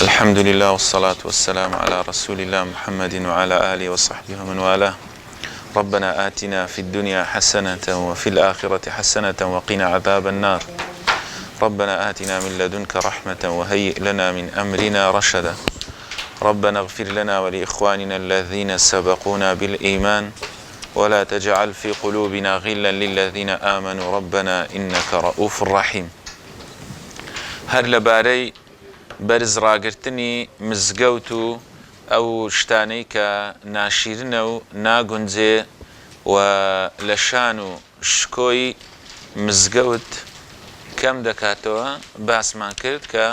الحمد لله والصلاة والسلام على رسول الله محمد وعلى آله وصحبه ومن والاه. ربنا آتنا في الدنيا حسنة وفي الآخرة حسنة وقنا عذاب النار. ربنا آتنا من لدنك رحمة وهيئ لنا من أمرنا رشدا. ربنا اغفر لنا ولإخواننا الذين سبقونا بالإيمان ولا تجعل في قلوبنا غلا للذين آمنوا ربنا إنك رؤوف رحيم. هر لباري بەرز ڕاگررتنی مزگەوت و ئەو شتانەی کە ناشیرنە و ناگونجێ و لە شان و شکۆی مزگەوت کەم دەکاتەوە باسمان کرد کە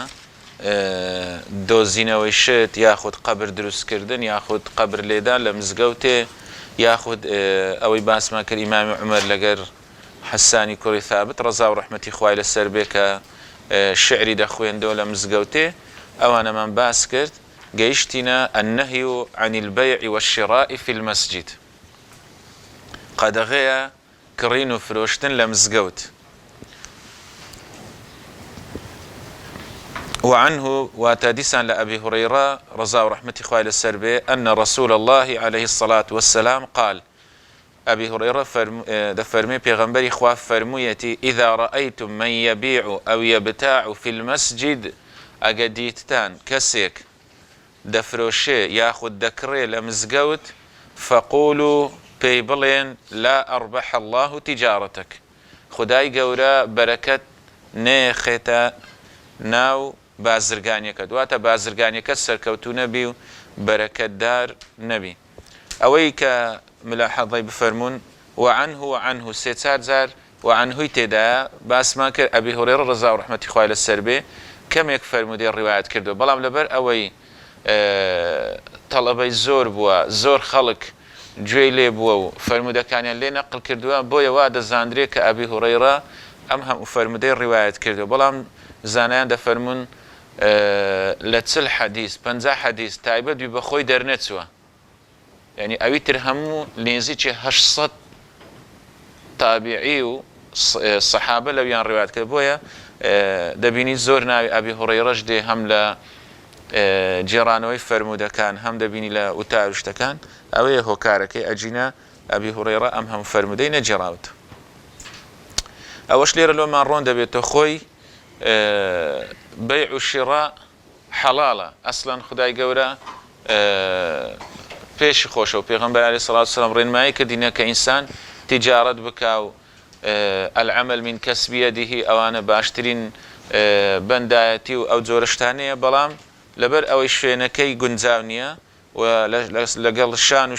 دۆزینەوەی شت یاخود قەبر دروستکردن یاخود قەبر لێدان لە مزگەوتێ یاخود ئەوەی باسمان کرد ئیمامی عومەر لەگەر حەسانی کوڕی ثابت ڕەزا و ڕەحمەتی خوای لەسەر بێ کە شعری دەخوێندەوە لە مزگەوتێ ئەوانەمان باس کرد گەیشتینە النهي عن البيع والشراء في المسجد. قەدەغەیە کڕین و فرۆشتن لە مزگەوت. وعنه واتاديسان لأبي هريرة رضا ورحمة خواه للسربي أن رسول الله عليه الصلاة والسلام قال أبي هريرة فرمي بيغمبري خواه فرميتي إذا رأيتم من يبيع أو يبتاع في المسجد أقديتتان كسيك دفروشي ياخد دكري لمزقوت فقولوا بيبلين لا أربح الله تجارتك خداي قورا بركة نيخيتا ناو بازرگانيكا دواتا بازرگانيكا سركوتو نبي بركة دار نبي أويك ملاحظة بفرمون وعنه سيتار زار وعنه تدا باس ما كر أبي هريرة رضا ورحمة خواه للسربي كم يكفر مدير روايات كردو بلام لبر أوي طلبي زور بوا زور خلق جوي لي بوا فرمودا كان لي نقل كردو بويا وادا زاندري كأبي هريرة أمهم فرمودي روايات كردو بلام زانان دا فرمون لتسل حديث بنزا حديث تايبت بخوي درنتسوا يعني أوي ترهمو لنزيتش 800 تابعي و صحابة لو يان روايات كبويا دبيني زور ناوي أبي هريرة جدي هم ل جيرانوي فرمودا كان هم دبيني لا وتاوشت كان أوي هو كاركي أجينا أبي هريرة أم هم فرمودين جراوت أوش ليرة لو ما رون دبيتو خوي بيع الشراء حلالة أصلا خداي قورا پێشی خۆشە و پێغەمبەر عەلەیهی سەڵات وسەلام ڕێنمایی کردینە کە ئینسان تیجارەت بکا و العمل من کەسب یەدیه ئەوانە باشترین بەندایەتی و ئەو جۆرە شتانەیە بەڵام لەبەر ئەوەی شوێنەکەی گونجاو نییە و لەگەڵ شان و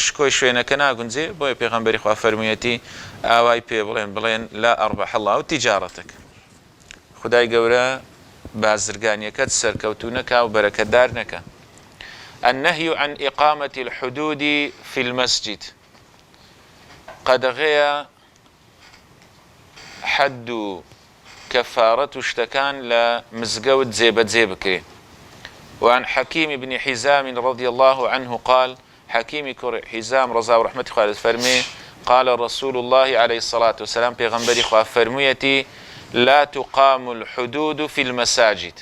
شکۆی شوێنەکە ناگونجێ بۆیە پێغەمبەری خوا فەرموویەتی ئاوای پێ بڵێن لا ئەربەح الله تیجارەتەک خودای گەورە بازرگانیەکەت سەرکەوتوو نەکا و بەرەکەتدار نەکا. النهي عن إقامة الحدود في المسجد قەدەغەیە حد و كفارة شتكان لمزقود زيبة بكري. وعن حكيم بن حزام رضي الله عنه قال حكيم حزام رضا ورحمة خالد فرمي قال رسول الله عليه الصلاة والسلام بيغمبري خواه فرميتي لا تقام الحدود في المساجد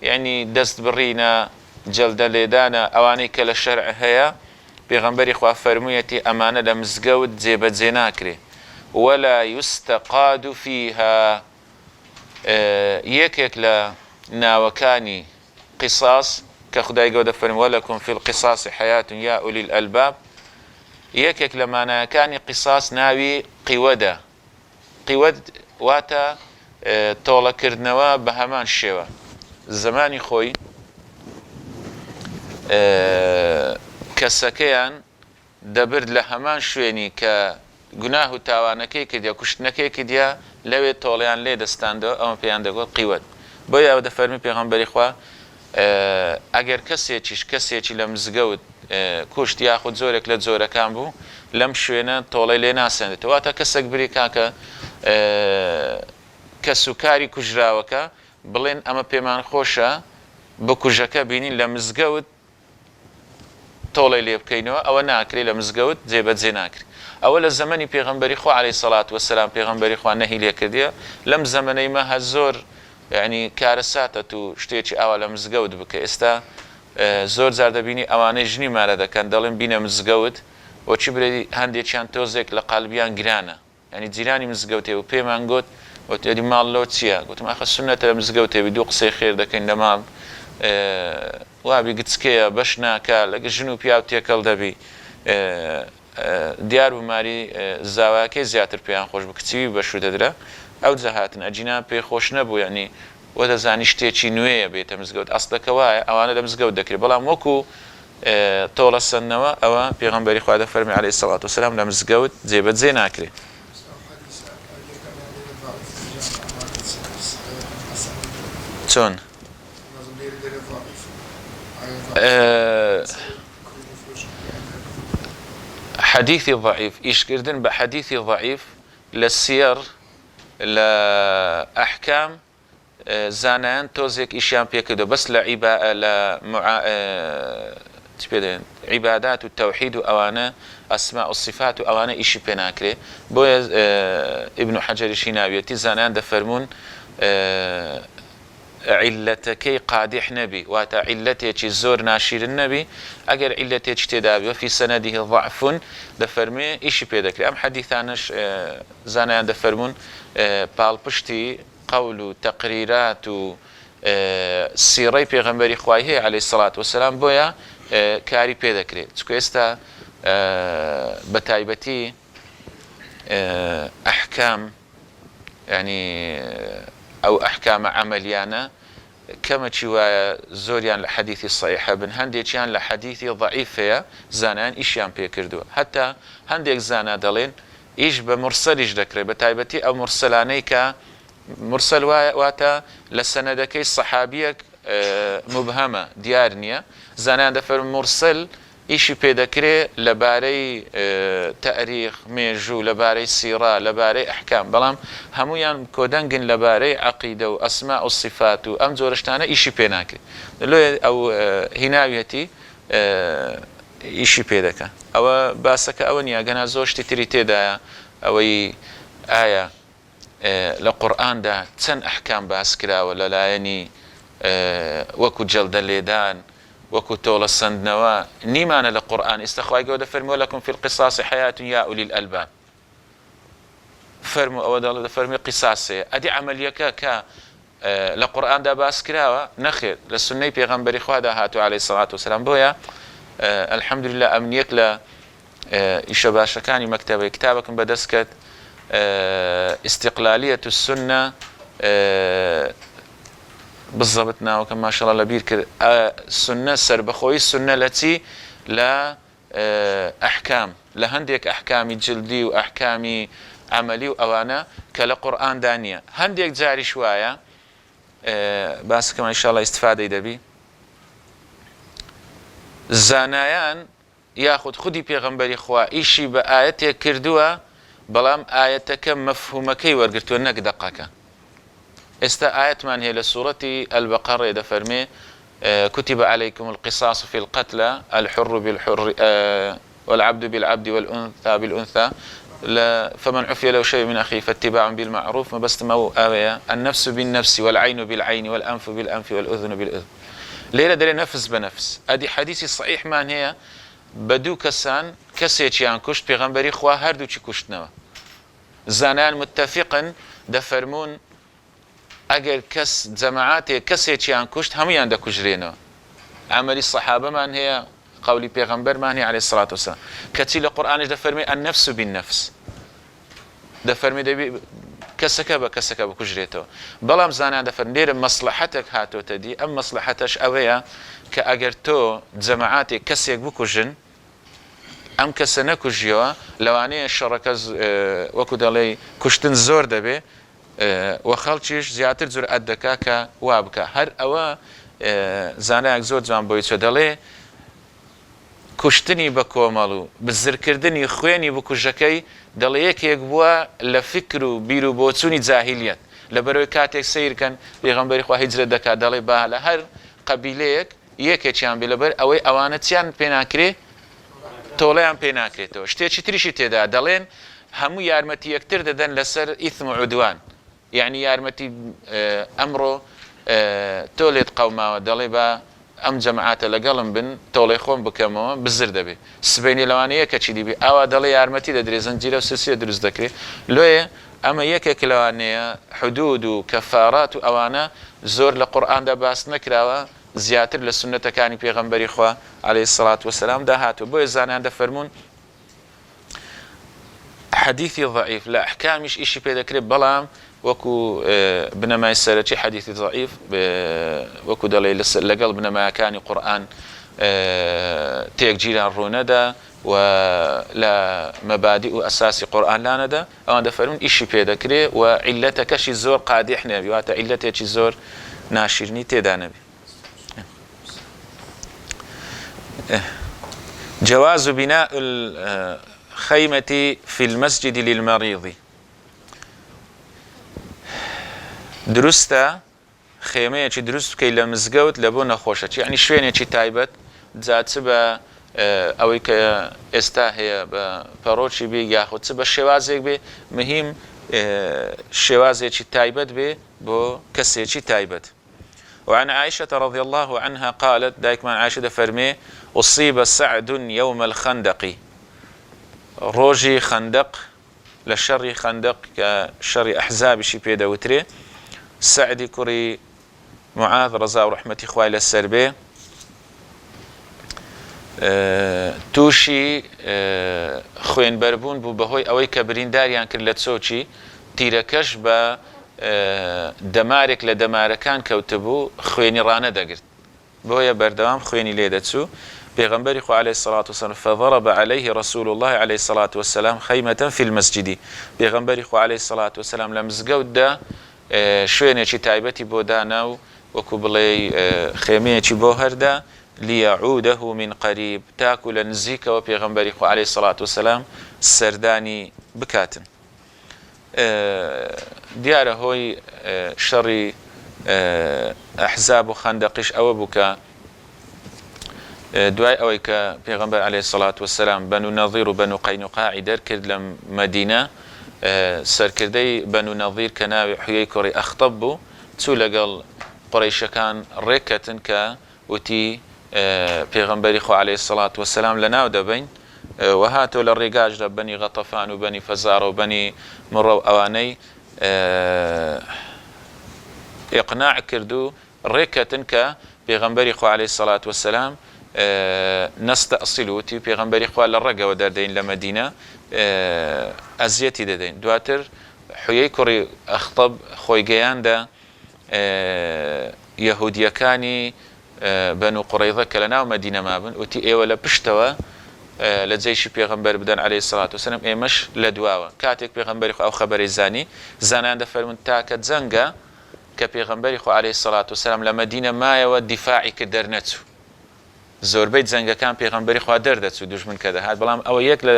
يعني دست برينا جلد لێدانە ئەوانەی کە لە شەرع هەیە پێغەمبەری خوا فەرموویەتی ئەمانە لە مزگەوت جێبەجێ ناکرێ ولا يستقاد فيها یەکێک لە ناوەکانی قیساس کە خودای گەورە دەفەرمێ ولكم في القصاص حياة يا أولي الألباب یەکێک لە مانایەکانی قیساس ناوی قیوەدە. قیوەد واتە تۆڵەکردنەوە بە هەمان شێوە زمانی خۆی کەسەکەیان دەبرد لە هەمان شوێنی کە گوناه و تاوانەکەی کردیا کوشتنەکەی کردیا لەوێ تۆڵیان لێ دەستاندەوە ئەمە پێیان دەگوت قیوەت. بۆیە ئەوە دەفەرمی پێغەمبەری خوا ئەگەر کەسێکی لە مزگەوت کوشت یاخود زۆرێک لە جۆرەکان بوو لەم شوێنە تۆڵی لێ ناسێنێتەوە واتە کەسێک بری کاکە کە سوکاری کوژراوەکە بڵێن ئەمە پێمان خۆشە بە کوژەکە بینین لە مزگەوت تۆڵی لێ بکەینەوە ئەوە ناکرێت لە مزگەوت جێبەجێ ناکرێت. ئەوە لە زەمەنی پێغەمبەری خوا عەلەیهی سەڵات وەسەلام پێغەمبەری خوا نەهی لێ کردیە لەم زەمەنەی مەها زۆر یعنی کارەساتە و شتێکی ئاوا لە مزگەوت بکە. ئێستا زۆر جار دەبینی ئەوانەی ژنی مارە دەکەن دەڵێن بینە مزگەوت بۆچی برێ هەندێکیان تۆزێک لە قالبیان گرانە، ینی جیرانی مزگەوتێ و پێمان گوت وتێری ماڵ لەو چییە؟ گوتم ئاخە سونەتە لە مزگەوتێوی دوو قسەی خێر دەکەین لە ماڵ وابی گچکەیە بەش ناکە لەگە ژن و پیا و تێکەڵ دەبی دیار بماری زاواکەی زیاتر پێیان خۆش بە کچوی بەش دەدرا ئەو جەهاتن ئەجینا پێی خۆش نەبوو، ینی وە دەزانی شتێکی نوێیە بێتە مزگەوت ئەسڵەکە وایە ئەوانە لە مزگەوت دەکرێت، بەڵام وەکو تۆڵە سندنەوە ئەوە پێغەمبەری خوا دەفەرمی عەلەیهی سەڵات وسەلام لە مزگەوت جێبەجێ ناکرێت. چۆن؟ حەدیثی ضعیف، ئیشکردن بە حەدیثی ضعیف لە سیەر لە ئەحکام زانایان تۆزێک ئیشیان پێکردو بەس لە عیبادات و تەوحید و ئەوانە ئەسما و صفات و ئەوانە ئیشی پێ ناکرێ. بۆیە ئیبن حەجەریشی ناویەتی زانایان دەفەرمون عیلەتەکەی قادح نەبی، واتە عیلەتێکی زۆر ناشیرن نەبی، ئەگەر عیلەتێکی تێدابی فی سەنەدیه ضعف دەفەرمێ ئیشی پێ دەکرێت. ئەم حەدیثانش زانایان دەفەرمون پاڵپشتی قەول و تەقریرات و سیڕەی پێغەمبەری خوای هەیە عەلەیهی سەڵات وسەلام، بۆیە کاری پێ دەکرێت. چونکە ئێستا بە تایبەتی ئەحکام ینی ئەو ئەحکامە عەمەلیانە کەمەچی وایە زۆریان لە حەدیثی صحیحە بن، هەندێکیان لە حەدیثی ضعیف هەیە زانایان ئیشیان پێ کردووە. هەتا هەندێک زانا دەڵێن ئیش بە مرسەلیش دەکرێت، بە تایبەتی ئەو مرسەلانەی کە مرسەل واتە لە سەنەدەکەی سەحابیەک مبهەمە دیار نییە، زانایان دەفەرمون مرسەل ئیشی پێ دەکرێت لەبارەی تەریخ مێژوو، لەبارەی سیڕا، لەبارەی ئەحکام، بەڵام هەمویان کۆدەنگن لەبارەی عەقیدە و ئەسما و صفات و ئەم جۆرەشتانە ئیشی پێ ناکرێت. لێ ئەو هیناویەتی ئیشی پێ دەکە. ئەوە باسەکە ئەوە نییە، گەنا زۆر شتی تری تێدایە ئەوەی ئایا لە قورئاندا چەند ئەحکام باس کراوە لەلایەنی وەکو جەلدە لێدان، وەکو تۆڵە سندنەوە نیمانە لە قورئان. ئێستا خوای گەورە دەفەرمێ لەکم فی القصاص حیاة یا ئولی الألباب، فەرموو ئەوە دەفەرمێ قیساسەیە. ئەدی عەمەلیەکە کە لە قورئاندا باس کراوە نەخێر لە سنەی پێغەمبەری خوادا هاتووە عەلەیهی سەڵات وسەلام. بۆیە الحەمدولله ئەمنیەک لە ئیشە باشەکانی مەکتەبەی کتابەکەم بەدەست کرد استقلالیەت السنە بالضبط ناوەکەم ماشەڵڵا لەبیر کرد. سنە سربەخۆیی سنە لە چی؟ لە ئەحکام، لە هەندێک ئەحکامی جلدی و ئەحکامی عەمەلی و ئەوانە کە لە قورئاندا نییە. هەندێک جاریش وایە باسەکەم ئینشاءڵڵا ئیستیفادەی دەبی، زانایان یاخود خودی پێغەمبەری خوا ئیشی بە ئایەتێک کردووە، بەڵام ئایەتەکە مەفهومەکەی وەرگرتووە نەک دەقەکە. ئێستا ئایەتمان هەیە لە سوورەتی ئەلبەقەڕە دەفەرمێ كتب عليكم القصاص في القتلى الحر بالحر والعبد بالعبد والأنثى بالأنثى فمن عفي له شيء من أخيه فاتباع بالمعروف ما بستمو آوية النفس بالنفس والعين بالعين والأنف بالأنف والأذن بالأذن. ليلة دليل نفس بنفس. أدي حديثي صحيح مان هي بدو كسان كسيتيان كشت بيغمبري خوا هردو چي كشتنوا. زانان متفقا دفرمون ئەگەر کەس جەماعاتێک کەسێکیان کوشت هەمویان دەکوژرێنەوە. عەمەلی سەحابەمان هەیە، قەولی پێغەمبەرمان هەیە عەلەیهی سەڵات وسەلام، کەچی لە قورئانش دەفەرمێ النەفس بالنەفس، دەفەرمێ دەبێ کەسەکە بە کەسەکە بکوژرێتەوە. بەڵام زانایان دەفەرمێ لێرە مەسلەحەتێک هاتۆتە دی، ئەم مەسلەحەتەش ئەوەیە کە ئەگەر تۆ جەماعاتێک کەسێک بکوژن ئەم کەسە نەکوژیەوە، لەوانەیە شەڕەکە وەکو دەڵێ کوشتن زۆر دەبێ و خەڵکیش زیاتر جورئەت دەکا کە وا بکە. هەر ئەوە زانایەک زۆر جوان بۆی چۆ دەڵێ کوشتنی بە کۆمەڵ و بزرکردنی خوێنی بکوژەکەی دەڵێ یەکێک بووە لە فکر و بیر و بۆچوونی جاهیلیەت. لەبەرەوەی کاتێک سیرکەن پێغەمبەری خوا هیجرەت دەکات دەڵێ با لە هەر قەبیلەیەک یەکێکیان بێ، لەبەر ئەوەی ئەوانە چیان پێ ناکرێ؟ تۆڵەیان پێ ناکرێتەوە. شتێکی تریشی تێدا دەڵێن هەموو یارمەتی یەکتر دەدەن لەسەر ئیثم و عودوان، یعنی یارمەتی ئەمڕۆ تۆ لێت قەوماوە دەڵێ بە ئەم جەماعاتە لەگەڵم بن تۆڵی خۆم بکەمەوە بزر دەبێت سبەینی لەوانەیە کەچی دیبێ ئاوا دەڵێ یارمەتی دەدرێت زەنجیرە و سلسیلە دروست دەکرێت لۆیە ئەمە یەکێک لەوانەیە حدود و کەفارات و ئەوانە زۆر لە قورئاندا باس نەکراوە زیاتر لە سنەتەکانی پێغەمبەری خوا عەلەیهی سەڵات وەسەلام داهاتوە بۆیە زانایان دەفەرمون حەدیثی ضعیف لە ئەحکامیش ئیشی پێ دەکرێت بەڵام وەکو بنەمای سەرەکی حەدیثی ضعیف وەکو دەڵێ لەگەڵ بنەمایەکانی قورئان تێکگیران ڕوونەدا و لە مەبادی و ئەساسی قورئان لانەدا ئەوان دەفەرمون ئیشی پێ دەکرێت و عیلەتەکەشی زۆر قادح نەبی واتە عیلەتێکی زۆر ناشیرنی تێدا نەبی. جواز بناء الخيمة في المسجد للمريض دروستە خێمەیەکی دروست بکەیت لە مزگەوت لە بۆ نەخۆشە یعنی شوێنێکی تایبەت جاچ بە ئەوەی کە ئێستا هەیە بە پەڕۆکی بێ یاخود چ بە شێوازێک بێ مهم شێوازێکی تایبەت بێ بۆ کەسێکی تایبەت. وعن عائشة رضي الله عنها قالت دايكمان عائشة فرمي أصيب سعد يوم الخندق روجي خندق لشر خندق كشر أحزاب شي بيدا وتري سعد كري معاذ رضا ورحمة إخوائي للسربي توشي خوين بربون بو بهوي أوي كبرين داريان كرلت سوچي تيركش با دەمارێک لە دەمارەکان کەوتبوو خوێنی ڕانە دەگرت بۆیە بەردەوام خوێنی لێ دەچوو پێغەمبەری خوا عەلەیهی سەڵات وسەلام فضرب عليه رسول الله عليه الصلاة والسلام خيمة في المسجد پێغەمبەری خوا عەلەیهی سەڵات وسەلام لە مزگەوتدا شوێنێکی تایبەتی بۆ دانا و وەکو بڵێ خێمەیەکی بۆ هەردا ليعوده من قريب تاکو لە نزیکەوە پێغەمبەری خوا عەلەیهی سەڵات وسەلام سەردانی بکاتن. دیارە هۆی شەڕی ئەحزاب و خەندەقیش ئەوە بوو کە دوای ئەوەی کە پێغەمبەر عەلەیهی سەڵات وەسەلام بەنو نەظیر و بەنو قەینوقاعی دەرکرد لە مەدینە سەرکردەی بەنو نەظیر کە ناوی حویەی کوڕی ئەختەب بوو چوو لەگەڵ قوڕەیشەکان ڕێککەتن کە وتی پێغەمبەری خوا عەلەیهی سەڵات وەسەلام لەناو دەبین وهاتۆ لە ڕێگاژدا بەنی غەتەفان و بەنی فەزارە و بەنی مڕە و ئەوانەی ئیقناع کرد و ڕێککەتن کە پێغەمبەری خوا عەلەیهی سەڵات وەسەلام نەستەئسیل وتی پێغەمبەری خوا لە ڕێگەوە دەردەین لە مەدینە ئەزیەتی دەدەین. دواتر حویەی کوڕی ئەختەب خۆی گەیاندا یەهودیەکانی بەنو قوڕەیظە کە لە ناو مەدینە مابن وتی ئێوە لە پشتەوە لە جێیشی پێغەمبەر بدەن عەلەیهی سەڵات وسەلام ئێمەش لە دواوە. کاتێک پێغەمبەری خوا ئەو خەبەرەی زانی زانایان دەفەرمون تاکە جەنگە کە پێغەمبەری خوا عەلەیهی سەڵات وسەلام لە مەدینە مایەوە دیفاعی کرد دەرنەچوو زۆربەی جەنگەکان پێغەمبەری خوا دەردەچوو دوژمن کە دەهات بەڵام ئەوە یەک لە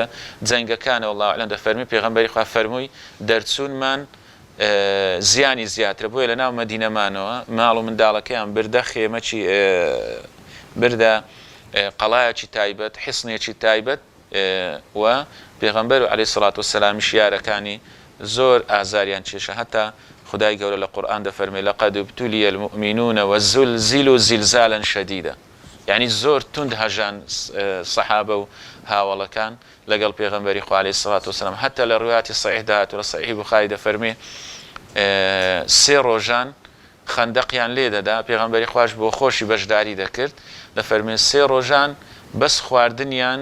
جەنگەکانە والله ئەعلەم دەفەرمی پێغەمبەری خوا فەرمووی دەرچوونمان زیانی زیاترە بۆیە لە ناو مەدینەمانەوە ماڵ و منداڵەکەیان بردە خێمەکی بردە قەڵایەکی تایبەت حیسنێکی تایبەت و پێغەمبەر عەلەیهی سەڵات وەسەلامیش یارەکانی زۆر ئازاریان چێشە هەتا خدای گەورە لە قورئان دەفەرمێ لەقەد ابتولیە المؤمنون وزلزلوا زلزالا شدیدا یعنی زۆر توند هەژان سەحابە و هاوڵەکان لەگەڵ پێغەمبەری خوا عەلەیهی سەڵات وسەلام هەتا لە ڕوایەتی صحیح داهاتوە لە صحیح بوخاری دەفەرمێ سێ ڕۆژان خەندەقیان لێ دەدا پێغەمبەری خوش بۆ خۆشی بەشداری دەکرد لە فەرمێ سێ ڕۆژان بەس خواردنیان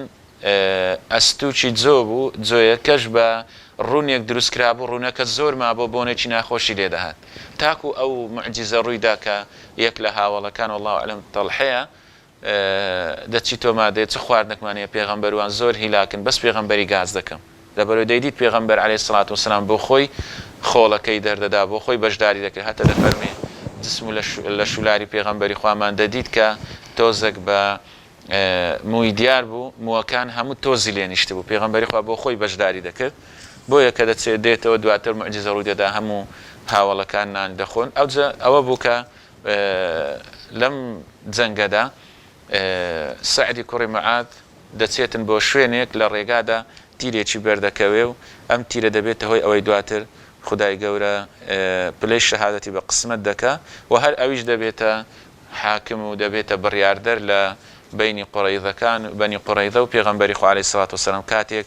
ئەستوچی جۆ بوو جۆیەکەش بە ڕوونێک دروستکرا بوو ڕوونەکە زۆر مابۆ بۆنێکی ناخۆشی لێ دەهات تاکو ئەو معجیزە ڕوویدا کە یەک لە هاوڵەکان والله ئەعلەم تەڵحەیە دەچی تۆما دێت چ خواردنێکمانەیە پێغەمبەروان زۆر هیلاکن بەس پێغەمبەری گاز دەکەم لەبەرەوەی دەیدیت پێغەمبەر عەلەیهی سەڵات وسەلام بۆ خۆی خۆڵەکەی دەردەدا بۆ خۆی بەشداری دەکرد هەتا دەفەرمێ جسم لە شولاری پێغەمبەری خوامان دەدیت کە تۆزێک بە مووی دیار بوو مووەکان هەموو تۆزی لێ نیشت بوو پێغەمبەری خوا بۆ خۆی بەشداری دەکرد بۆیە کە دەچێت دێتەوە دواتر معجیزە ڕووی دەدا هەموو هاوڵەکان نان دەخۆن ئەوە بوو کە لەم جەنگەدا سەعدی کوڕی مەعاد دەچێتن بۆ شوێنێک لە ڕێگادا تیرێکی بەردەکەوێ و ئەم تیرە دەبێتە هۆی ئەوەی دواتر خدای گەورە پلەی شەهادەتی بە قسمت دەکا و هەر ئەویش دەبێتە حاکم و دەبێتە بڕیاردەر لە بینی قوڕەیضەکان بەنی قوڕەیضە و پێغەمبەری خوا عەلەیهی سەڵات وسەلام کاتێک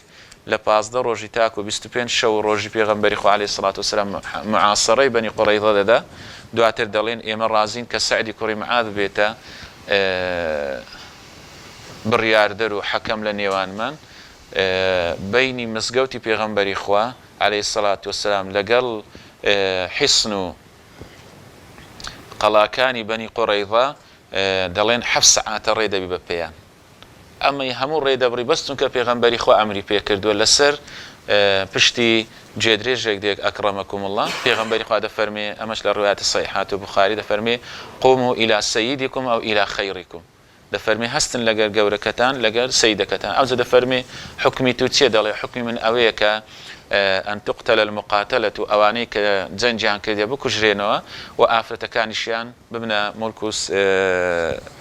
لە 15 ڕۆژی تاک و 25 شەو ڕۆژی پێغەمبەری خوا عەلەیهی سەڵات وسەلام معاسەڕەی بەنی قوڕەیضە دەدا دواتر دەڵێن ئێمە ڕازین کە سەعدی کوڕی معاذ بێتە بڕیاردەر و حەکەم لە نێوانمان بینی مزگەوتی پێغەمبەری خوا عەلەیهی سەڵات وسەلام لەگەڵ حیسن و قەڵاکانی بەنی قوڕەیضە دەڵێن 7 سەعاتە ڕێدەبی بە پێیان ئەمەی هەموو ڕێدەبڕی بەستون کە پێغەمبەری خوا ئەمری پێکردووە لەسەر پشتی جێدرێژێک دێک ئەکرەمەکوم الله پێغەمبەری خوا دەفەرمێ ئەمەش لە ڕوایەتە صەحیحات و بوخاری دەفەرمێ قوموا إلى سەییدیکم ئەو إلى خەیریکم دەفەرمێ هەستن لەگەر گەورەکەتان لەگەر سەیدەکەتان ئەوجا دەفەرمێ حکمی تو چیە دەڵێ حکمی من ئەوەیە کە ئەن تقتل المقاتلة و ئەوانەی کە جەنجیان کردێ بکوژرێنەوە و ئافرەتەکانیشیان ببنە مڵک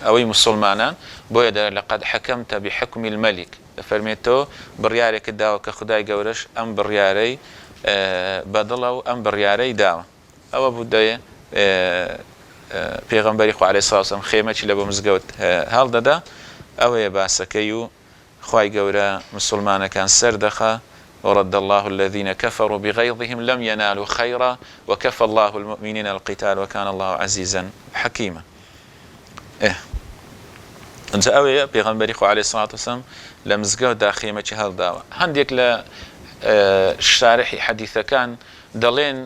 ئەوەی مسلمانان بۆیە لەقەد حەکەمتە بحکمی المەلیک دەفەرمێت تۆ بڕیارێکت داوە کە خدای گەورەش ئەم بڕیارەی بەدڵە و ئەم بڕیارەی داوە ئەوە بوو دەیە پێغەمبەری خوا عەلەیهی سەڵات وسەلام خێمەی لە بۆ مزگەوت هەڵدەدا ئەوەیە باسەکەی و خوای گەورە مسلمانەکان سەردەخە ورد الله الذين كفروا بغيظهم لم ينالوا خيرا وكفى الله المؤمنين القتال وكان الله عزيزا حكيما انجا اوي پیغمبري خو عليه الصلاه والسلام لمزگەوت داخيمه هەڵداوە هەندێک لە شارحی حەدیثەکان دەڵێن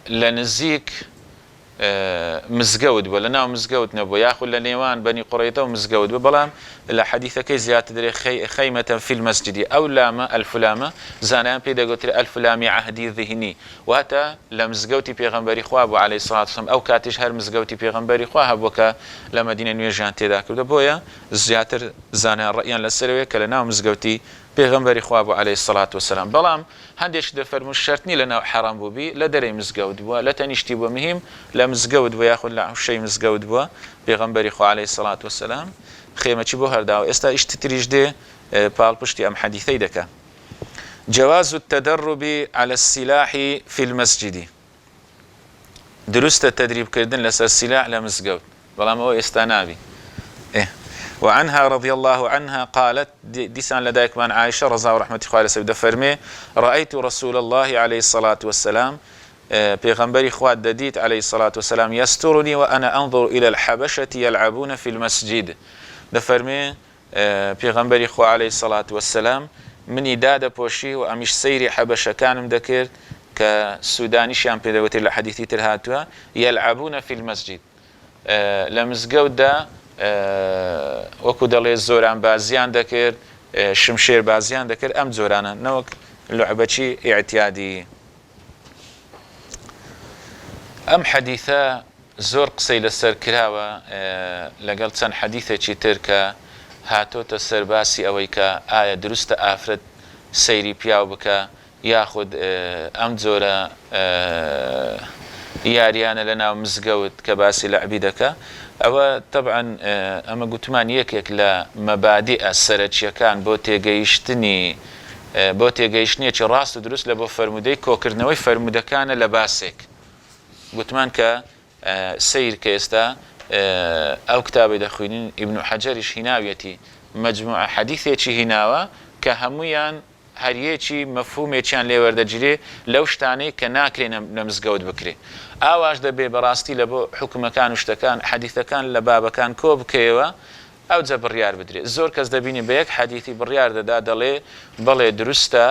لە نزیک مزگەوت بووە لە ناو مزگەوت نەبووە یاخود لە نێوان بەنی قوڕەیضە و مزگەوت بوو بەڵام لە حەدیثەکەی زیاتر دەرێ خەیمەتەن فی المەسجدی ئەو لامە ئەلفلامە زانایان پێی دەگوترێ ئەلفلامی عەهدی ذهنی واتە لە مزگەوتی پێغەمبەری خوا بوو عەلەیهی سەڵات وسەلام ئەو کاتیش هەر مزگەوتی پێغەمبەری خوا هەبووە کە لە مەدینە نوێژیان تێدا کردو بۆیە زیاتر زانایان ڕەئیان لەسەرەوەیە کە لە ناو مزگەوتی پێغەمبەری خوا بوو عەلەیهی سەڵات وسەلام بەڵام هەندێک دەفەرمون شەرت نی لە ناو حەرام بووبی لە دەرەی مزگەوت بووە لە تەنیشتی بووە مهم لە مزگەوت بووە یاخود لە حوشەی مزگەوت بووە پێغەمبەری خوا عەلەیهی سەڵات وسەلام خێمەچی بۆ هەرداوە ئێستا ئیشتی تریش دێ پاڵپشتی ئەم حەدیثەی دەکا جواز التدرب على السلاح في المسجد دروستە تدریبکردن لەسەر سلاح لە مزگەوت بەڵام ئەوە ئێستا نابی وعنها رضي الله عنها قالت ديسان لدايك من عائشة رضا ورحمة الله سبدا فرمي رأيت رسول الله عليه الصلاة والسلام پیغمبری خواد دديت عليه الصلاة والسلام يسترني وأنا أنظر إلى الحبشة يلعبون في المسجد دفرمي پیغمبری خوا عليه الصلاة والسلام مني دادا بوشي وأمش سيري حبشة كانم دكر كسوداني شام بيدوتي لحديثي ترهاتوا يلعبون في المسجد لمزقود دا وەکو دەڵێ زۆران بازیان دەکرد شمشێر بازیان دەکرد ئەم جۆرانە نەوەک لوعبەچی ئیعتیادی ئەم حەدیثە زۆر قسەی لەسەر کراوە لەگەڵ چەند حەدیثێکی تر کە هاتۆتە سەرباسی ئەوەی کە ئایا دروستە ئافرەت سەیری پیاو بکە یاخود ئەم جۆرە یاریانە لە ناو مزگەوت کە باسی لەعبی دەکە ئەوە طبعا ئەمە گوتمان یەکێک لە مەبادیئە سەرەکیەکان بۆ تێگەیشتنیەکی ڕاست و دروست لە بۆ فەرمودەی کۆکردنەوەی فەرمودەکانە لە باسێک گوتمان کە سیر کە ئێستا ئەو کتابی دەخوێنین ئیبن حەجەریش هیناویەتی مەجموعە حەدیثێکی هیناوە کە هەموویان هەریەکی مەفهومێکیان لێوەردەگیرێ لەو شتانەی کە ناکرێن لە مزگەوت بکرێ ئاواش دەبێ بەڕاستی لە بۆ حکومەکان و شتەکان حەدیثەکان لە بابەکان کۆ بکەیەوە ئەو جە بڕیار بدرێت زۆر کەس دەبینی بە یەک حەدیثی بڕیار دەدا دەڵێ بەڵێ دروستە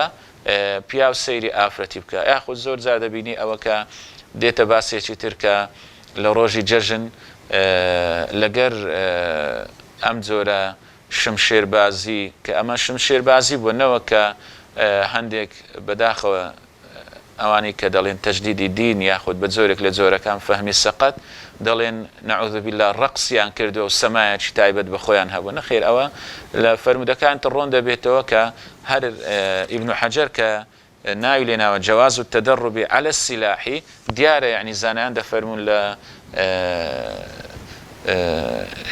پیاو سەیری ئافرەتی بکە یاخود زۆر جار دەبینی ئەوە کە دێتە باسێکی ترکە لە ڕۆژی جەژن لەگەر ئەم جۆرە شمشێربازی کە ئەمە شمشێربازی بوونەوە کە هەندێک بەداخەوە ئەوانی کە دەڵێن تەجدیدی دین یاخود بە جۆرێک لە جۆرەکان فەهمی سەقەت دەڵێن نەعوذ بالله ڕەقسیان کردو و سەمایەکی تایبەت بە خۆیان هەبوو نەخێر ئەوە لە فەرمودەکان ڕۆن دەبێتەوە کە هەر ئیبن حەجەر کە ناوی لێناوە جواز التدرب على السلاح دیارە یعنی زانایان دەفەرمون لە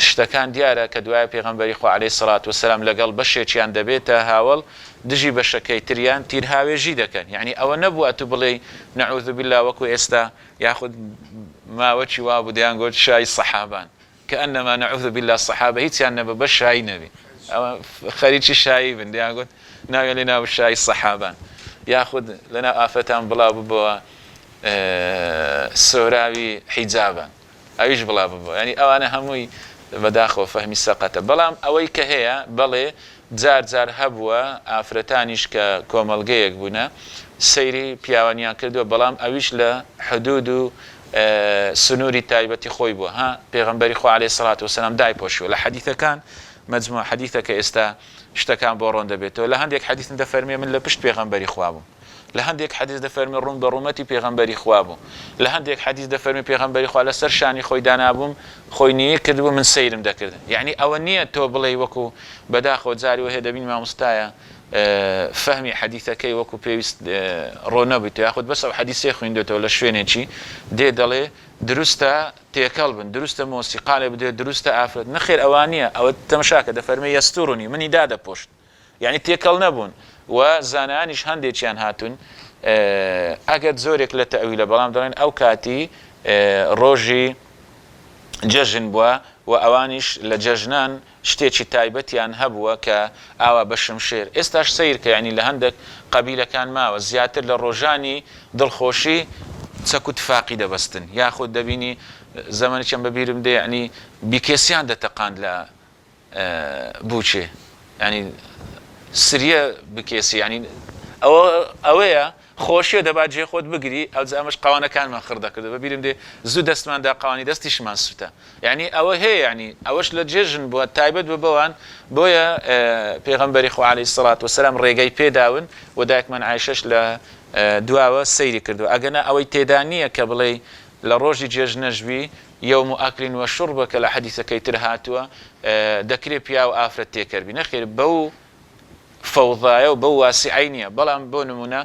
شتەکان دیارە کە دوای پێغەمبەری خوا عەلەیهی سەڵات وەسەلام لەگەڵ بەشێکیان دەبێتە هاوڵ دژی بەشەکەی تریان تیرهاوێژی دەکەن یعنی ئەوە نەبووە تو بڵێ نەعوذ بالله وەکو ئێستا یاخود ماوەچی وا بوو دەیان گوت شای سەحابان کەئەنەما نەعوذ بالله سەحابە هیچیان نەبە بە شایی نەبی ئەوە خەریکی شایی بن دەیان گوت ناوێ لێ ناو شای سەحابان یاخود لەنا ئافرەتان بڵاو ببەوە سۆراوی حیجابان ئەویش بڵاو ببەوە ینی ئەوانە هەمووی بەداخەوە فەهمی سەقەتە بەڵام ئەوەی کە هەیە بەڵێ جار جار هەبووە ئافرەتانیش کە کۆمەڵگەیەک بوونە سەیری پیاوانیان کردووە بەڵام ئەویش لە حدود و سنووری تایبەتی خۆی بووە ها پێغەمبەری خوا عەلەیهی سەڵات وەسەلام دایپۆشیوە لە حەدیثەکان مەجموع حەدیثە کە ئێستا شتەکان بۆ ڕۆن دەبێتەوە لە هەندێک حەدیثن دەفەرمێ من لە پشت پێغەمبەری خوا بووم لە هەندێک حەدیث دەفەرمێ ڕوون بە ڕوومەتی پێغەمبەری خوا بوو لە هەندێک حەدیث دەفەرمێ پێغەمبەری خوا لەسەر شانی خۆی دانابووم خۆی نیە کردبوو من سەیرم دەکرد یعنی ئەوە نییە تۆ بڵێ وەکو بەداخەوە جاری وهەیە دەبین مامۆستایە فەهمی حەدیثەکەی وەکو پێویست ڕۆ نەبیت یاخود بەس ئەو حەدیثێ خوێندێتەوە لە شوێنێکی دێ دەڵێ دروستە تێکەڵ بن دروستە مۆسیقالێ بدێت دروستە ئافرەت نەخێر ئەوان نییە ئەوە تەماشاکە دەفەرمێ یەستوڕنی منی دادەپۆشت یعنی تێکەڵ نەبوون و زانانیش هەندێکیان هاتون ئەگەر زۆرێک لە تەویلە بەڵام دەڵێن ئەو کاتی ڕۆژی جەژن بووە و ئەوانیش لە جەژنان شتێکی تایبەتیان هەبووە کە ئاوا بە شمشێر ئێستاش سیر کە ینی لە هەندێک قەبیلەکان ماوە زیاتر لە ڕۆژانی دڵخۆشی چەک و تفاقی دەبەستن یاخود دەبینی زەمانێکیان بەبیرم دێ ینی بیکێسیان دەتەقاند لە بووچێ ینی سریە بکێسی ینی ئەوەیە خۆشیە دەبات جێ خۆت بگری ئەو ئەمەش قاوانەکانمان خڕدەکرد بەبیرم دێ زوو دەستماندا قاوانی دەستیشمان سوتە یعنی ئەوە هەیە ینی ئەوەش لە جێژن بووە تایبەت بە بەوان بۆیە پێغەمبەری خوا عەلەیهی سەڵات وەسەلام ڕێگەی پێداون و دایکمان عایشەش لە دواوە سەیری کردو ئەگەنە ئەوەی تێدا نییە کە بڵێ لە ڕۆژی جێژنەژوی یوم ئەکلین وە شوڕبەکە لە حەدیثەکەی تر هاتووە دەکرێت پیا و ئافرەت تێکەربی نەخێر بەو فەوضایە و بەو واسیعەی نییە بەڵام بۆ نمونە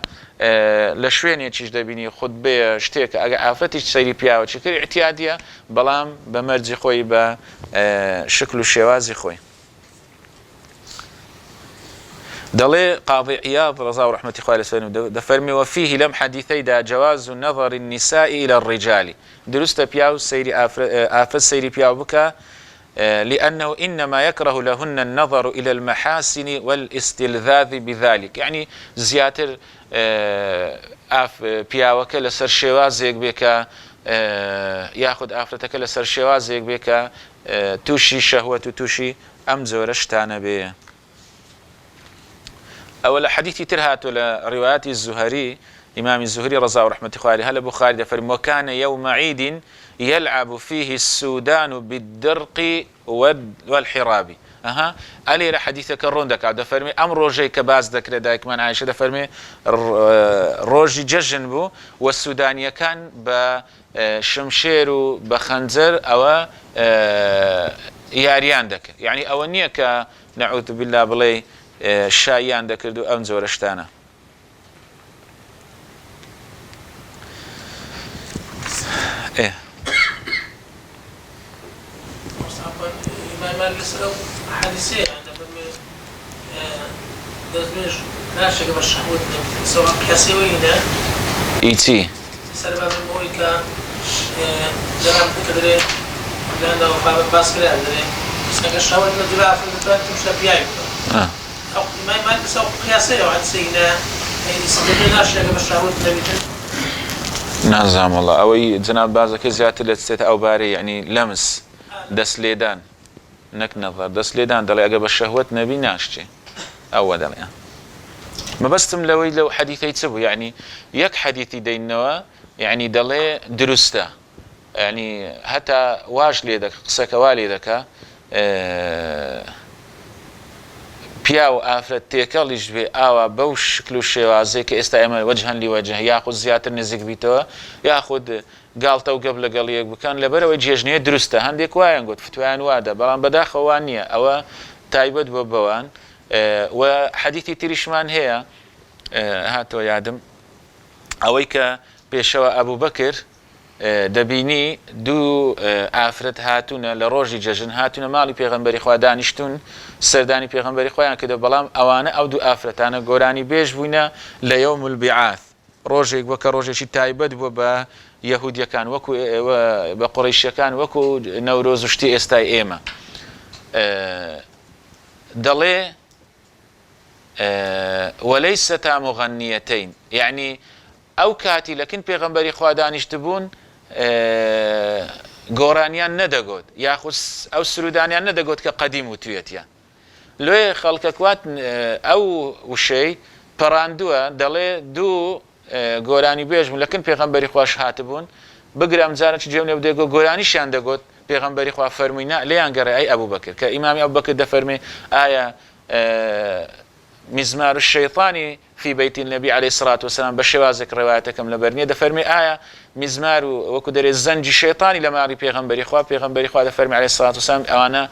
لە شوێنێکیش دەبینی خوتبەیە شتێک ئەگە ئافرەتیش سەیری پیاوە چ کرد احتیادیە بەڵام بە مەرجی خۆی بە شکل و شێوازی خۆی دەڵێ قاضی عیاض ڕەزا و ڕەحمەتی خوای لەسەر دەفەرمێ وفيه لەم حەدیثەیدا جواز نظر النساء إلى الرجال دروستە پیاو سەیری ئافرەت سەیری پیاو بکە لأنه إنما يكره لهن النظر إلى المحاسن والاستلذاذ بذلك يعني زياتر پیاوەکە لەسەر شێوازێک بێکە یاخود ئافرەتەکە لەسەر شێوازێک بێکە تووشی شەهوەت و تووشی ئەم جۆرە شتانە بێ ئەوە لە حەدیثی تر هاتووە لە ڕیوایەتی زوهەری ئیمامی زوهری ڕەزا و ڕەحمەتی خوای لێ هە لە بوخاری دەفەرمێ وكان يوم عيد يلعب فيه السودان بالدرق والحراب ئەلێرە حەدیثەکە ڕۆن دەکات دەفەرمێ ئەم ڕۆژەی کە باز دەکرێت دایکمان عایشە دەفەرمێ ڕۆژی جەژن بوو و سودانیەکان بە شمشێر و بە خەنجەر ئەوە یاریان دەکرد یعنی ئەوە نییە کە نەعوذ بالله بڵێ شایان دەکرد و ئەم جۆرە شتانە حديثية دەستێش ناشێکە بە شەهوەت سەوا قیاسیەوەی هەیە ئیچی سەرباز بۆی کە جەناب کە دەرێ لەندەوە باس کرا دەرێ ئەگەر شەهوەت لە جولا ئافرەتەکان توشتە پیاوی بکە ئەو ئیمامان کەسە قیاسەیەوە حەدیثەیە سەدەقێ ناشێکە بە شەهوەت نەبیتن نازام وڵڵا ئەوەی جەناب بازەکە زیاتر لە چێتە ئەو بارەی یعنی لەمس دەست لێدان نەک نەظەر دەست لێدان دەڵێ ئەگە بە شەهوەت نەبی ناشتێ ئەوە دەڵێن مەبەستم لەوەی لەو حەدیثەی چ بوو یعنی یەک حەدیثی دەینەوە یعنی دەڵێ دروستە یعنی هەتا واش لێ دەکە قسەکە وا لێ دەکە پیا و ئافرەت تێکەڵیش بێ ئاوا بەو شکل و شێوازەیە کە ئێستا ئێمە وەجهەن لیوەجه یاخود زیاتر نزیک بیتەوە یاخود گاڵتە و گەب لەگەڵ یەک بکەن لەبەرەوەی جێژنەیە دروستە هەندێک وایان گوت فتوایان وادە بەڵام بەداخەوان نییە ئەوە تایبەت بۆ بەوان و حەدیثی تریشمان هەیە هاتەوە یادم ئەوەی کە پێشەوە ئەبوو بەکر دەبینی دوو ئافرەت هاتوونە لە ڕۆژی جەژن هاتوونە ماڵی پێغەمبەری خوا دانیشتون سەردانی پێغەمبەری خۆیان کردە بەڵام ئەوانە ئەو دوو ئافرەتانە گۆرانی بێژ بووینە لە یەوم البیعاث ڕۆژێک وەکە ڕۆژێکی تایبەت بووە بە یەهودیەکان وەکو بە قوڕیشیەکان وەکو نەورۆز و شتی ئێستای ئێمە دەڵێ وەلەیسەتا مغەنیەتەین یعنی ئەو کاتی لەکن پێغەمبەری خوا دانیشت بوون گۆرانیان نەدەگوت یاخود ئەو سرودانیان نەدەگوت کە قەدیم و توێتیان لێ خەڵکە کوات ئەو وشەی پەڕاندووە دەڵێ دوو گۆرانی بێژم لەکن پێغەمبەری خوش هاتبوون بگرام جارە جێم لێ بدەگۆ گۆرانیشیان دەگوت پێغەمبەری خوا فەرمووینا لێیان گەڕێ ئەی ئەبوو بەکر کە ئیمامی ئەبوو بەکر دەفەرمێ ئایا مزمار الشيطاني في بيت النبي عليه الصلاة والسلام بشوازك رواياتكم لبرنية دفرمي آية مزمار وكدر الزنج الشيطاني لما عري بيغمبري خواه دفرمي عليه الصلاة والسلام أنا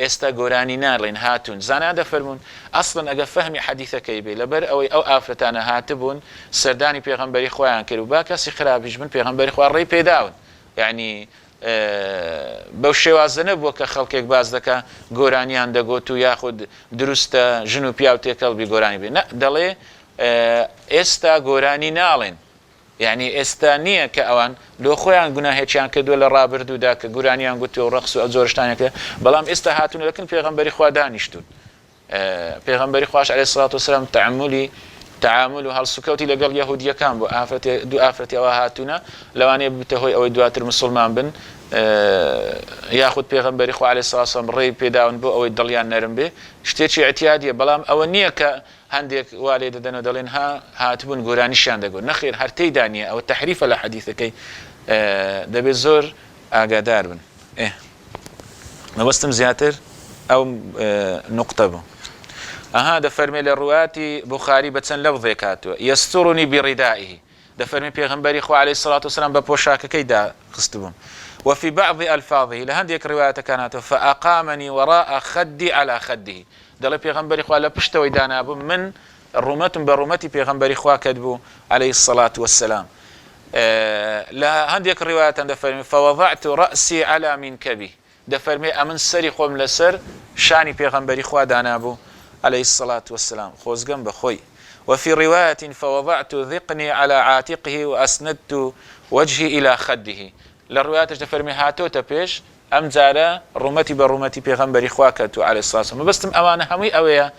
استا قراني نار لين هاتون زانا دفرمون أصلا أقا فهمي حديثة كيبي لبر أو آفرتانا هاتبون سرداني بيغمبري خواه كرو باكا سي خرابيش من بيغمبري خواه ري بيداون يعني بەو شێوازە نەبووە کە خەڵکێک باز دەکە گۆرانیان دەگوت و یاخود دروستە ژن و پیا و تێکەڵبی گۆرانی بێ دەڵێ ئێستا گۆرانی ناڵێن یعنی ئێستا نییە کە ئەوان لۆ خۆیان گوناهێکیان کردووە لە ڕابردوودا کە گورانیان گوتی و ڕەقس و ئەو جۆرشتانێکە بەڵام ئێستا هاتوون لەکن پێغەمبەری خوا دانیشتون پێغەمبەری خوش عەلەیهی سڵات وسەلام تعامل و هەڵسوکەوتی لەگەڵ یەهودیەکان بۆ دوو ئافرەتی ئەوە هاتوونە لەوانەیە بتە هۆی ئەوەی دواتر مسلمان بن یاخود پێغەمبەری خوا عەلەیهی سڵات وسەلام ڕێی پێداون بۆ ئەوەی دڵیان نەرم بێ شتێکی ئەتیادیە بەڵام ئەوە نییە کە هەندێک وا لێ دەدەن و دەڵێن هاتبوون گۆرانیشیان دەگوت نەخێر هەر تێیدا نییە ئەوە تەحریفە لە حەدیثەکەی دەبێت زۆر ئاگادار بن مەبەستم زیاتر ئەو نقطە بوو دەفەرمێ لە ڕوواتی بوخاری بە چەند لەفظێک هاتووە یەستوڕنی بڕیدائیه دەفەرمێ پێغەمبەری خوا عەلەیهی سڵات وسەلام بە پۆشاکەکەی داخست بووم وفي بعض ألفاظه لهنديك رواية كانت فأقامني وراء خدي على خده دل پیغمبر خوا لپشتوي دانا بو من رومتم برومتي پیغمبر خوا كدبو عليه الصلاة والسلام لا هنديك رواية دفرمي فوضعت رأسي على منكبه دفرمي أمن سري خوم لسر شاني پیغمبر خوا دانا بو عليه الصلاة والسلام خوزقم بخوي وفي رواية فوضعت ذقني على عاتقه وأسندت وجهي إلى خده لرواياتش دفرمي هاتو تبيش أم زارا رومتي برومتي پیغمبري خوا كتو عليه الصلاة والسلام بستم أمانة همي أويا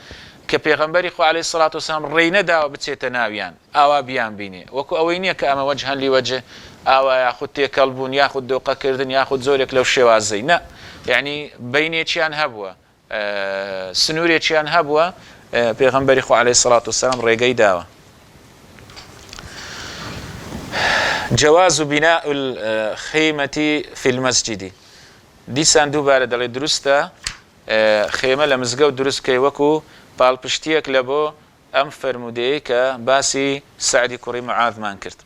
كبيغمبري خوا عليه الصلاة والسلام رينا داو بتسيتناويان أوا بيان بيني وكو أوينيا كأما وجها لوجه أوا ياخد تيكلبون ياخد دوقة كردن ياخد زورك لو شوازي نا يعني بيني تشيان هبوا سنوري تشيان هبوا پیغمبري خوا عليه الصلاة والسلام ريقاي داوا جواز بناء الخيمة في المسجد دیسان دووبارە دەڵێ دروستە خێمە لە مزگەوت دروست کەی وەکو پاڵپشتیەک لە بۆ ئەم فەرمودەیە کە باسی سعدی کوڕی معاذمان کرد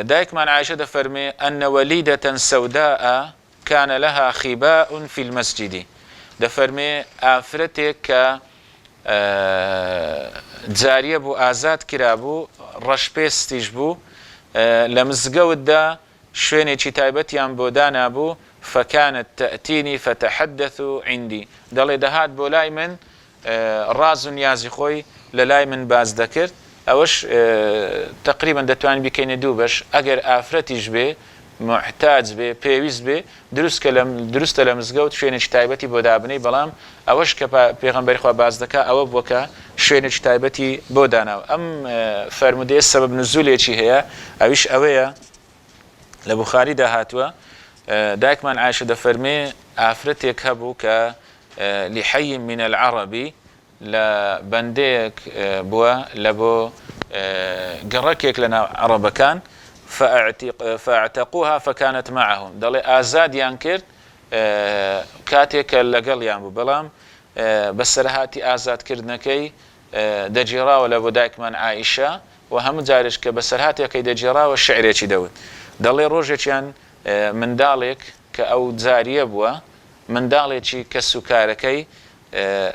دایکمان عایشە دەفەرمێ أن وليدة سوداء كان لها خباء في المسجد دەفەرمێ ئافرەتێک کە جاریە بوو ئازاد کرابوو ڕەشپێستیش بوو لە مزگەوتدا شوێنێکی تایبەتیان بۆ دانابوو فكانت تأتيني فتحدث عندي دەڵێ دەهات بۆ لای من ڕاز و نیازی خۆی لە لای من باز دەکرد ئەوەش تقریبا دەتوانین بکەینە دوو بەش ئەگەر ئافرەتیش بێ محتاج بێ پێویست بێ دروستە لە مزگەوت شوێنێکی تایبەتی بۆ دابنەی بەڵام ئەوەش کە پێغەمبەری خوا باز دەکا ئەوە بووە کە شوێنێکی تایبەتی بۆ داناوە ئەم فەرمودەیە سەبەب نزولێکی هەیە ئەویش ئەوەیە لە بوخاری داهاتووە دایکمان عایشە دەفەرمێ ئافرەتێک هەبوو کە لحي من العربي لە بەندەیەک بووە لە بۆ گەڕەکێک لە ناو عەرەبەکان فاعتقوها فكانت معهم دەڵێ ئازادیان کرد کاتێک کە لەگەڵیان بوو بەڵام بەسەرهاتی ئازادکردنەکەی دەجێڕاوە لە بۆ دایکمان عایشە و هەموو جارێک کە بەسەرهاتێکەکەی دەجێڕاوە شعرێکی دەوت دەڵێ ڕۆژێکیان منداڵێک کە ئەو جاریە بووە منداڵێکی کە سوکارەکەی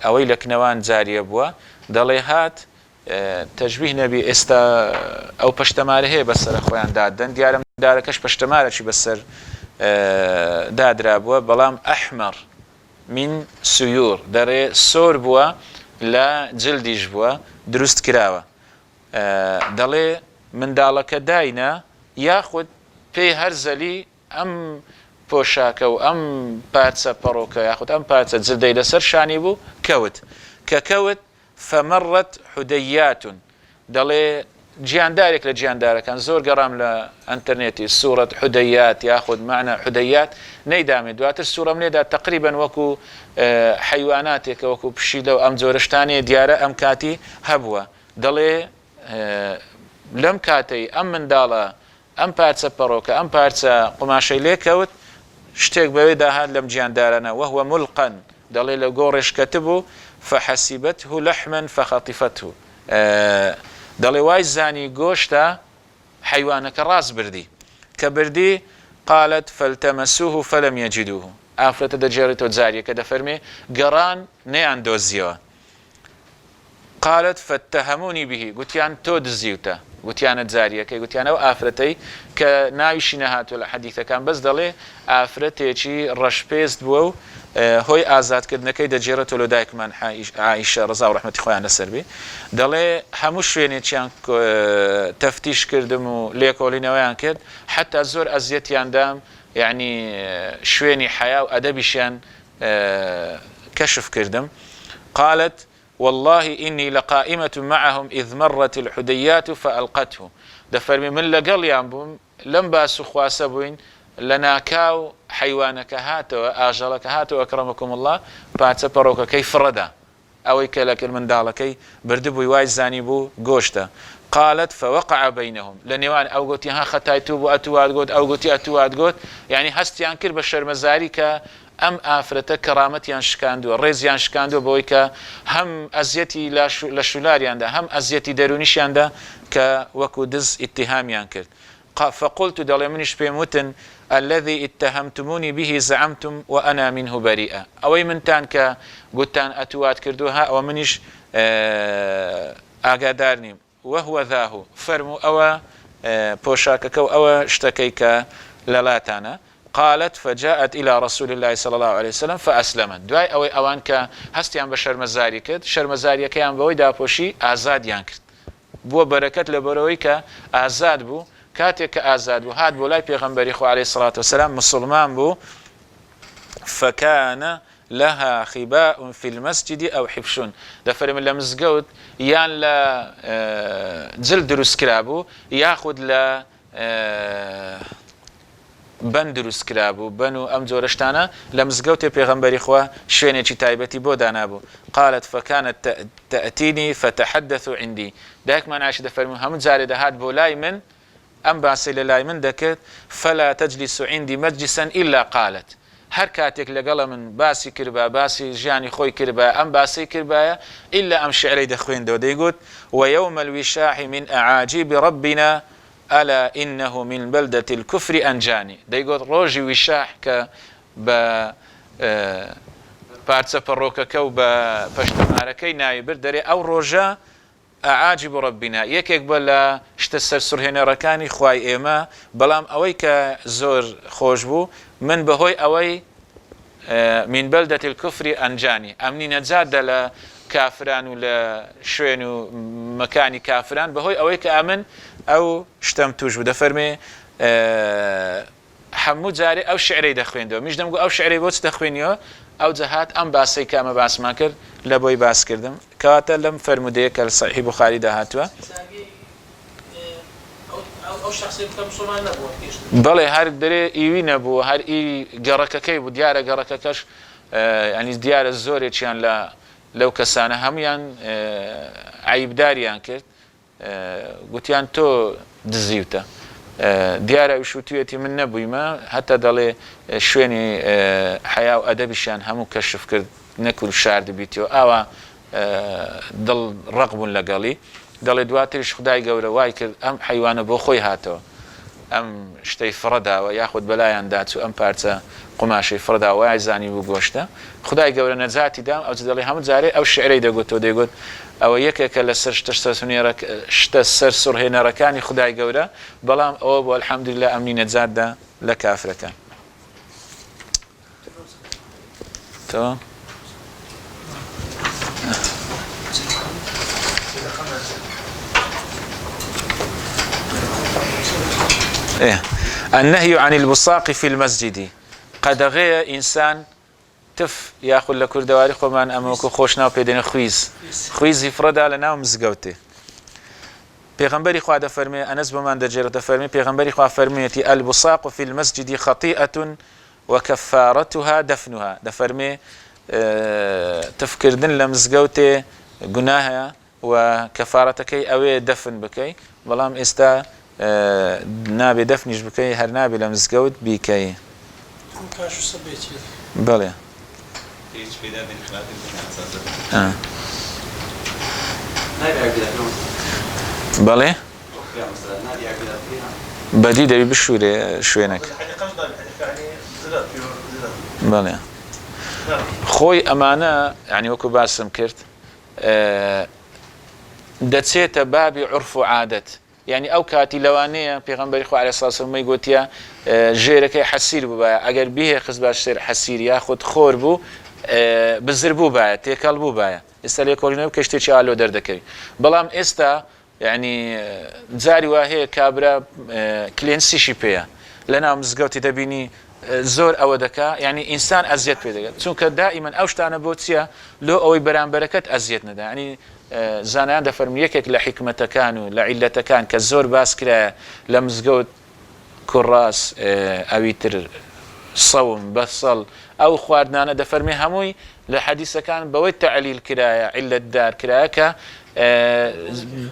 ئەوەی لە کنەوان جاریە بووە دەڵێ هات تەجبیه نەبی ئێستا ئەو پەشتەمارە هەیە بەسەرە خۆیان دادەن دیارە دارەکەش پشتەمارەی بەسەر دادرابووە بەڵام ئەحمەر من سوور دەڕێ سۆر بووە لە جلدیش بووە دروست کراوە دەڵێ منداڵەکە داینە یاخود پێی هەرزەلی ئەم پۆشاکە و ئەم پارچە پەڕۆکە یاخود ئەم پارچە جلدەی لەسەر شانی بوو کەوت فمەڕەت حودەیاتون دەڵێ گیاندارێک لە گیاندارەکان زۆر گەڕام لە ئەنتەرنێتی سوورەت حودەیات یاخود معنە حودەیات نەیدامێت دواتر سوورەم لێدا تقریبا وەکو حیواناتێکە وەکو پشیلە و ئەم جۆرەشتانێ دیارە ئەم کاتی هەبووە دەڵێ لەم کاتەی ئەم منداڵە ئەم پارچە پەڕۆکە ئەم پارچە قماشەی لێکەوت شتێک بەوێ داهات لەم گیاندارانە وهو ملقن دەڵێ لە گۆڕێشکەت بوو فحسبته لحما فخطفته دەڵێ وای زانی گۆشتە حیوانەکە ڕاست بردی کە بردی قالت فالتمسوه فلم يجدوه ئافرەتە دەجێڕێتەوە جاریەکە دەفەرمێ گەڕان نەیان دۆزیەوە قالت فاتهموني به گوتیان تۆ دزیوتە گوتیانە جاریەکەی گوتیانەوە ئافرەتەی کە ناویشی نەهاتوە لە حەدیثەکان بەس دەڵێ ئافرەتێکی ڕەشپێست بووە و هۆی ئازادکردنەکەی دەجێڕێتەوە لە دایکمان عائیشە ڕەزا و ڕەحمەتی خۆیان لەسەر بێ دەڵێ هەموو شوێنێکیان تەفتیش کردم و لێکۆڵینەوەیان کرد حتا زۆر ئەزیەتیاندام یعنی شوێنی حیا و ئەدەبیشیان کەشف کردم قالت والله إني لقائمة معهم إذ مرت الحديات فألقته دفرمي من لقليان بوم لم باسو خواسة بوين لناكاو حيوانك هاتو آجالك هاتو أكرمكم الله باتسا بروكا كيف ردا أو يكالك المندالكي بردبو يوايز زاني بو قوشتا قالت فوقع بينهم لنيوان أو قوتي ها ختايتوبو أتواد قوت أو قوتي أتواد قوت يعني هستي أنكر بشر مزاريك ئەم ئافرەتە کەرامەتیان شکاندووە ڕێزیان شکاندووە بەوەی کە هەم ئەزیەتی لە شولاریاندا هەم ئەزیەتی دەرونیشیاندا کە وەکو دز ئیتیهامیان کرد فقلت دەڵێ منیش پێم وتن الذي اتهمتموني به زعمتم وأنا منه بريئة ئەوەی منتان کە گوتان ئەتوات کردوها ئەوە منیش ئاگادار نیم وهو ذاهو فەرموو ئەوە پۆشاکەکە و ئەوە شتەکەی کە لەلاتانە قالت فجاءت إلى رسول الله صلى الله عليه وسلم فأسلمت دوای ئەوەی ئەوان کە هەستیان بە شەرمەزاری کرد شەرمەزاریەکەیان بەوەی داپۆشی ئازادیان کرد بووە بەرەکەت لە بەرەوەی کە ئازاد بوو کاتێک کە ئازاد بوو هات بۆ لای پێغەمبەری خوا عليه الصلاة والسلام مسلمان بوو فكان لها خباء في المسجد أو حبشون دەفەرمێ لە مزگەوت یان لە جلد دروست کرابوو یاخود لە بەن دروست کرابوو بەن و ئەم جۆرەشتانە لە مزگەوتێ پێغەمبەری خوا شوێنێکی تایبەتی بۆ دانابوو قالت فكانت تأتيني فتحدث عندي دایکمان عایشە دەفەرمێ هەموو جارێ دەهات بۆ لای من ئەم باسی لە لای من دەکرد فلا تجلس عندي مجلسا إلا قالت هەر کاتێک لەگەڵە من باسی کردبا باسی ژیانی خۆی کردبا ئەم باسی کردبایە إلا ئەم شعرەی دەخوێندەوە دەیگوت ويوم الوشاح من أعاجيب ربنا ألا إنه من بلدة الكفر أنجاني دەیگوت ڕۆژی ویشاح کە بە پارچە پەڕۆکەکە و بە پەشتەمارەکەی ناوی برد دەرێ ئەو ڕۆژە ئەعاجیب ڕەبینا یەکێک بە لە شتە سەرسوڕهێنەرەکانی خوای ئێمە بەڵام ئەوەی کە زۆر خۆش بوو من بەهۆی ئەوەی من بلدة الكفر أنجاني ئەمنی نەجاتدا لە کافران و لە شوێن و مەکانی کافران بەهۆی ئەوەی کە ئەمن ئەو شتم توش بوو دەفەرمێ هەموو جارێ ئەو شعرەی دەخوێندەوە میش دەمگو ئەو شعرەی بۆ چ دەخوێنیەوە ئەو جەهات ئەم باسەی کە ئەمە باسمان کرد لە بۆی باس کردم کەواتە لەم فەرمودەیە کە لە سەحیح بوخاری داهاتووە بەڵێ هەر دەرێ ئیوی نەبوو هەر ئی گەڕەکەکەی بوو دیارە گەڕەکەکەش ینی دیارە زۆرێکیان لەو کەسانە هەمویان عیبداریان کرد گوتیان تۆ دزیوتە دیارە وشوتوێتی من نەبوویمە هەتا دەڵێ شوێنی حیا و ئەدەبیشیان هەموو کەشف کرد نەکول شاردە بیتەوە ئاوا دڵ ڕق بوون لەگەڵی دەڵێ دواتریش خدای گەورە وای کرد ئەم حیوانە بۆ خۆی هاتەوە ئەم شتەی فڕەداوە یاخود بەلایان داچوو ئەم پارچە قماشەی فڕدا وای زانی بوو گۆشتە خدای گەورە نەجاتی دام ئەو دەڵێ هەموو جارێ ئەو شعرەی دەگوتەوە دەیگوت ئەوە یەکێکە لە سەر شتە سەر سڕهێنەرەکانی خودای گەورە بەڵام ئەوە بۆ الحەمدولillah ئەمنی نەجاتدا لە کافرەکان تەواو النهي عن البصاق في المسجد قدغه إنسان تف ياخذ لكردواري خمان أمامكو خوشنا وبيدين خويز يفردا لنا ومزقوته پیغمبری خوا ده فرمی انس بمان ده جرت فرمی پیغمبری خوا فرمیتی البصاق في المسجد خطيئة وكفارتها دفنها ده فرمی تفكردن لمزقوته گناها وكفارتك اوي دفن بكي بلام استا نابي دفنش بكي هر نابي لمزقوت بكي كاشو سبيتي بله بله بدي دبي بشوري شوينك بله خوي امانه يعني وكو باسم كرت دتسيت بابي عرف وعادت يعني او كاتي لوانيه پیغمبر خو عليه الصلاه والسلام يقولتيا جيرك حسير ببا اگر به خص باش حسير ياخذ خور بو بزربو با تيكل با استلي كولينو كشتي چالو دردكري بلام استا يعني زاري وهي كابرا كلينسي شيبيا لنا مزغوتي دبيني زور او دكا يعني انسان ازيت بيدك چونك دائما اوشتانا بوتيا لو اوي بران بركت ازيت ندا يعني زانان ده فرمي يكك لحكمته كانوا لعلته كان كزور باسكرا لمزغوت كراس اويتر صوم بصل او خواردنانه ده فرمي هموي لحديث كان بوي تعليل كرايه عله دار كرايه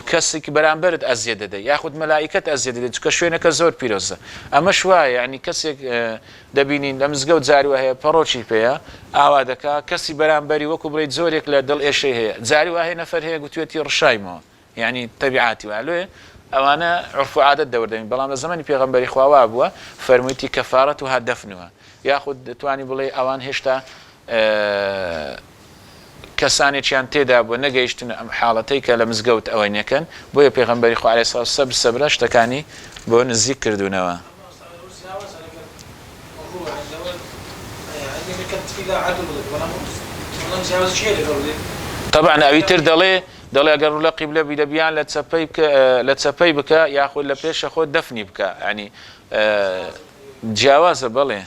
كسك برانبرد ازيد ده ياخذ ملائكه ازيد ده كشوينه كزور بيروزه اما شويه يعني كسك دبينين لمزغوت زاري وهي بروشي بيا اوادك كسي برانبري وكو بريد زوريك لدل ايش هي زاري وهي نفر هي قلت رشايمه يعني تبعاتي وعلوه او انا عرف عاده دور دين بلام زماني پیغمبري خوا ابو فرميتي كفارتها دفنها ياخذ تواني بلي اوان هشتا كساني چان تيدا بو نگەیشتن ام حالتي کە لە مزگەوت ئەوەی نەکەن بۆیە پێغەمبەری خوا عەلەیهی سەڵات وسەلام سەبرە شتەکانی بۆ نزیک کردوونەوە طبعا ئەوی تر دەڵێ ئەگەر لە قیبلە بیدەبیان لە چەپەی بکە یاخود لە پێشە خۆ دەفنی بکە ینی جیاوازە بەڵێ